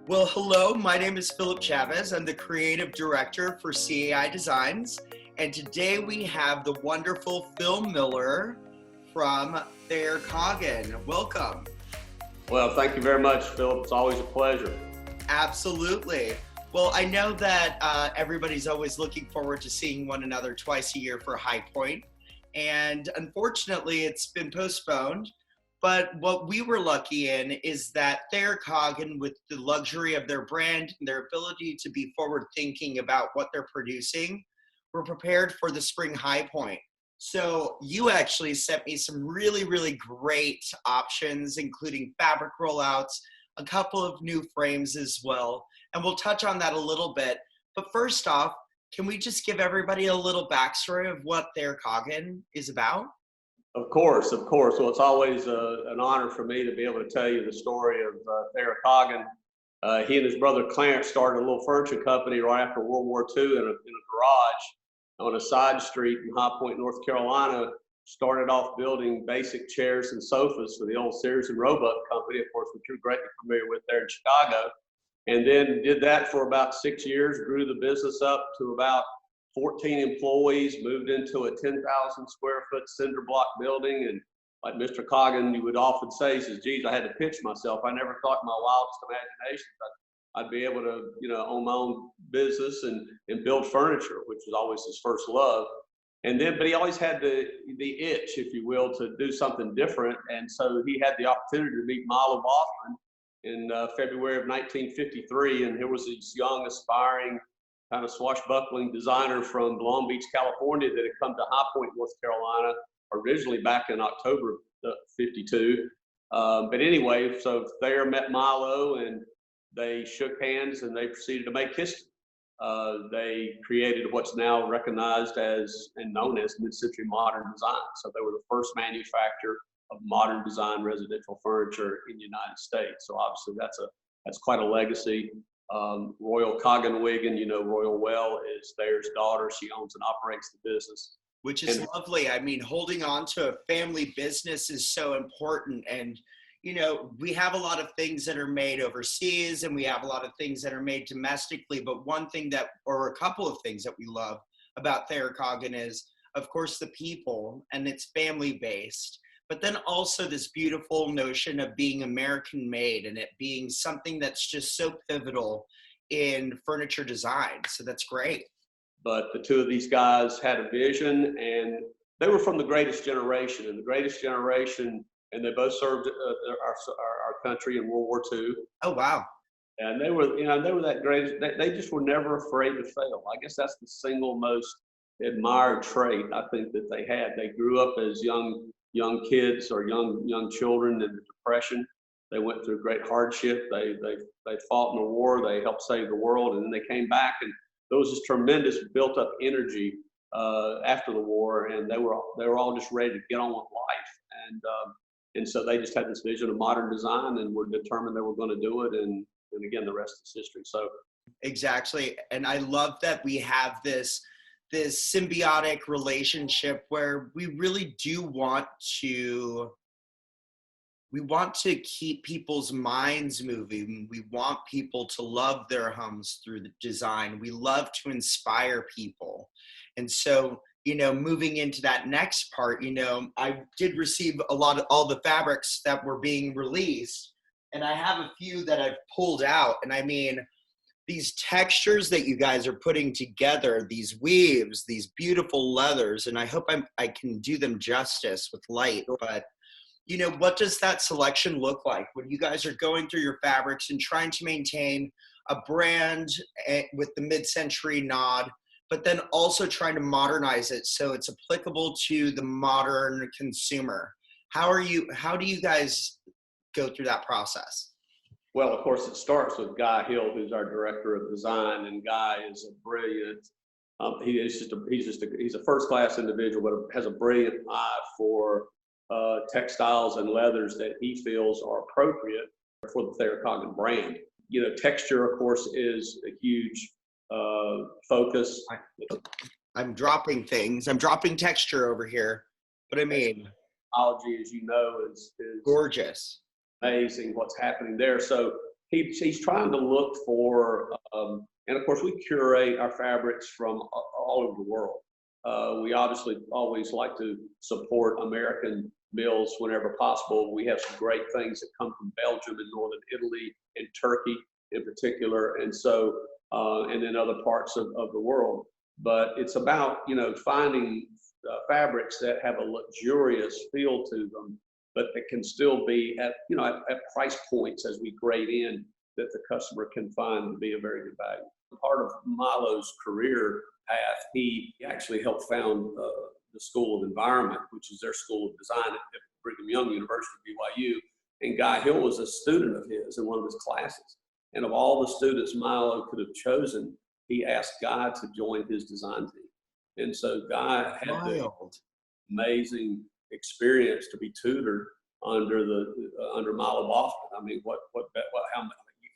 Well, hello, my name is Philip Chavez. I'm the creative director for CAI Designs. And today we have the wonderful Phil Miller from Thayer Coggin. Welcome. Well, thank you very much, Philip. It's always a pleasure. Absolutely. Well, I know that everybody's always looking forward to seeing one another twice a year for High Point. And unfortunately, it's been postponed. But what we were lucky in is that Thayer Coggin, with the luxury of their brand and their ability to be forward thinking about what they're producing, were prepared for the spring High Point. So you actually sent me some really great options, including fabric rollouts, a couple of new frames as well. And we'll touch on that a little bit. But first off, can we just give everybody a little backstory of what Thayer Coggin is about? Of course. Well, it's always an honor for me to be able to tell you the story of Thayer Coggin. He and his brother Clarence started a little furniture company right after World War II in a garage on a side street in High Point, North Carolina. Started off building basic chairs and sofas for the old Sears and Roebuck company, of course, which you're greatly familiar with there in Chicago. And then did that for about 6 years, grew the business up to about 14 employees, moved into a 10,000 square foot cinder block building. And like Mr. Coggin, you would often say, he says, geez, I had to pitch myself. I never thought in my wildest imagination that I'd be able to, own my own business and build furniture, which was always his first love. And then, but he always had the itch, if you will, to do something different. And so he had the opportunity to meet Milo Bothman in February of 1953. And here was this young, aspiring, kind of swashbuckling designer from Long Beach, California, that had come to High Point, North Carolina, originally back in October of '52. But anyway, so Thayer met Milo and they shook hands and they proceeded to make history. They created what's now recognized as and known as mid-century modern design. So they were the first manufacturer of modern design residential furniture in the United States. So obviously that's quite a legacy. Royal Coggin-Wiggin, Royal Well is Thayer's daughter. She owns and operates the business. Which is lovely. I mean, holding on to a family business is so important. And, we have a lot of things that are made overseas and we have a lot of things that are made domestically. But one thing or a couple of things that we love about Thayer Coggin is, of course, the people, and it's family based. But then also this beautiful notion of being American made and it being something that's just so pivotal in furniture design. So that's great. But the two of these guys had a vision, and they were from the greatest generation. And they both served our country in World War II. Oh, wow. And they were that great. They just were never afraid to fail. I guess that's the single most admired trait I think that they had. They grew up as young kids or young children in the Depression. They went through great hardship. They fought in the war. They helped save the world, and then they came back, and there was this tremendous built up energy after the war, and they were all just ready to get on with life. And so they just had this vision of modern design, and were determined they were going to do it. And again, the rest is history. So exactly, and I love that we have this symbiotic relationship where we really do want to keep people's minds moving. We want people to love their homes through the design. We love to inspire people. And so, moving into that next part, I did receive all the fabrics that were being released, and I have a few that I've pulled out. And I mean, these textures that you guys are putting together, these weaves, these beautiful leathers, and I hope I can do them justice with light, but what does that selection look like when you guys are going through your fabrics and trying to maintain a brand with the mid-century nod, but then also trying to modernize it so it's applicable to the modern consumer? How do you guys go through that process? Well, of course, it starts with Guy Hill, who's our director of design, and Guy is a brilliant. He's a first-class individual, but has a brilliant eye for textiles and leathers that he feels are appropriate for the Thayer Coggin brand. Texture, of course, is a huge focus. I'm dropping things. I'm dropping texture over here, but I mean, technology, as you know, is gorgeous. Amazing what's happening there. So he's trying to look for, and of course we curate our fabrics from all over the world. We obviously always like to support American mills whenever possible. We have some great things that come from Belgium and northern Italy and Turkey in particular, and so and then other parts of the world. But it's about, you know, finding fabrics that have a luxurious feel to them, but that can still be at, you know, at price points as we grade in that the customer can find to be a very good value. Part of Milo's career path, he actually helped found the School of Environment, which is their school of design at Brigham Young University, BYU. And Guy Hill was a student of his in one of his classes. And of all the students Milo could have chosen, he asked Guy to join his design team. And so Guy had the amazing experience to be tutored under Milo Boston. I mean, how you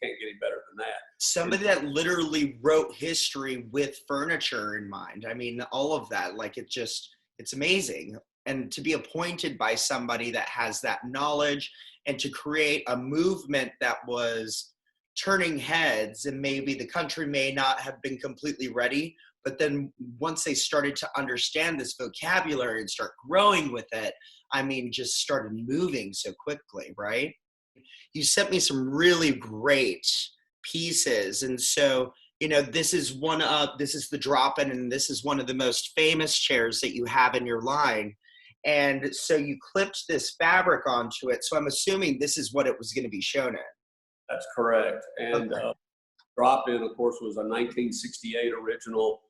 can't get any better than that. Somebody that literally wrote history with furniture in mind. I mean, all of that, like it's amazing. And to be appointed by somebody that has that knowledge and to create a movement that was turning heads, and maybe the country may not have been completely ready, but then once they started to understand this vocabulary and start growing with it, I mean, just started moving so quickly, right? You sent me some really great pieces. And so, you know, this is the drop-in, and this is one of the most famous chairs that you have in your line. And so you clipped this fabric onto it. So I'm assuming this is what it was going to be shown in. That's correct. And okay. Drop-in, of course, was a 1968 original,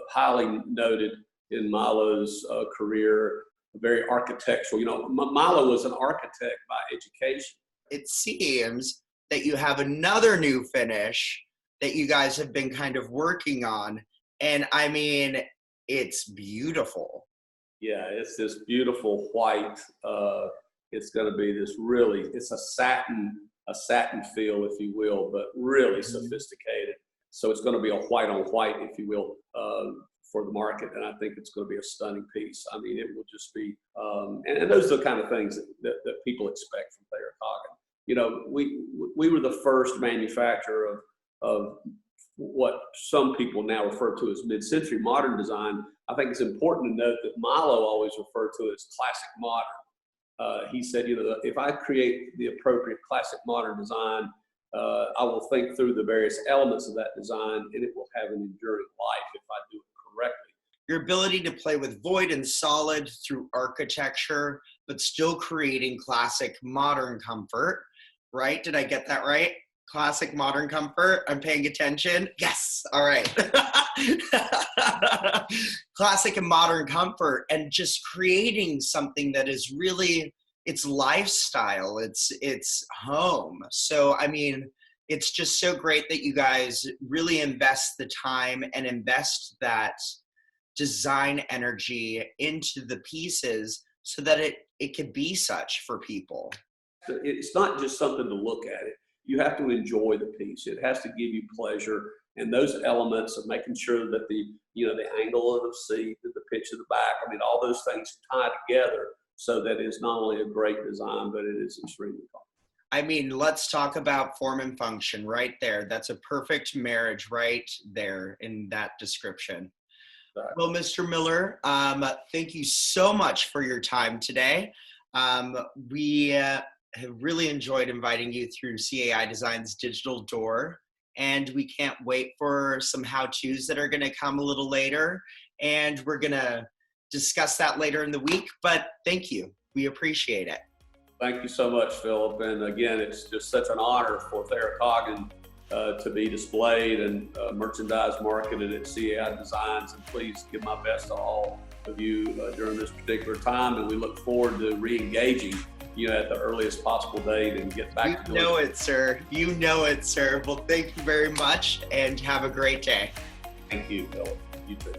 highly noted in Milo's career, very architectural. You know, Milo was an architect by education. It seems that you have another new finish that you guys have been kind of working on. And I mean, it's beautiful. Yeah, it's this beautiful white. It's going to be this really, it's a satin feel, if you will, but really sophisticated. So it's going to be a white on white, if you will, for the market. And I think it's going to be a stunning piece. I mean, it will just be, and those are the kind of things that people expect from Thayer Coggin. You know, we were the first manufacturer of what some people now refer to as mid-century modern design. I think it's important to note that Milo always referred to it as classic modern. He said, you know, if I create the appropriate classic modern design, I will think through the various elements of that design, and it will have an enduring life if I do it correctly. Your ability to play with void and solid through architecture, but still creating classic modern comfort, right? Did I get that right? Classic modern comfort. I'm paying attention. Yes. All right. Classic and modern comfort, and just creating something that is really, it's lifestyle, it's home. So, I mean, it's just so great that you guys really invest the time and invest that design energy into the pieces so that it could be such for people. It's not just something to look at it. You have to enjoy the piece. It has to give you pleasure, and those elements of making sure that the angle of the seat, the pitch of the back, I mean, all those things tie together so that it's not only a great design, but it is extremely comfortable. I mean, let's talk about form and function right there. That's a perfect marriage right there in that description. Right. Well, Mr. Miller, thank you so much for your time today. We have really enjoyed inviting you through CAI Design's digital door, and we can't wait for some how-tos that are going to come a little later, and we're going to discuss that later in the week. But thank you. We appreciate it. Thank you so much, Philip. And again, it's just such an honor for Thayer Coggin to be displayed and merchandise marketed at CAI Designs. And please give my best to all of you during this particular time. And we look forward to re-engaging you at the earliest possible date and get back to it. You know it, sir. You know it, sir. Well, thank you very much and have a great day. Thank you, Philip. You too.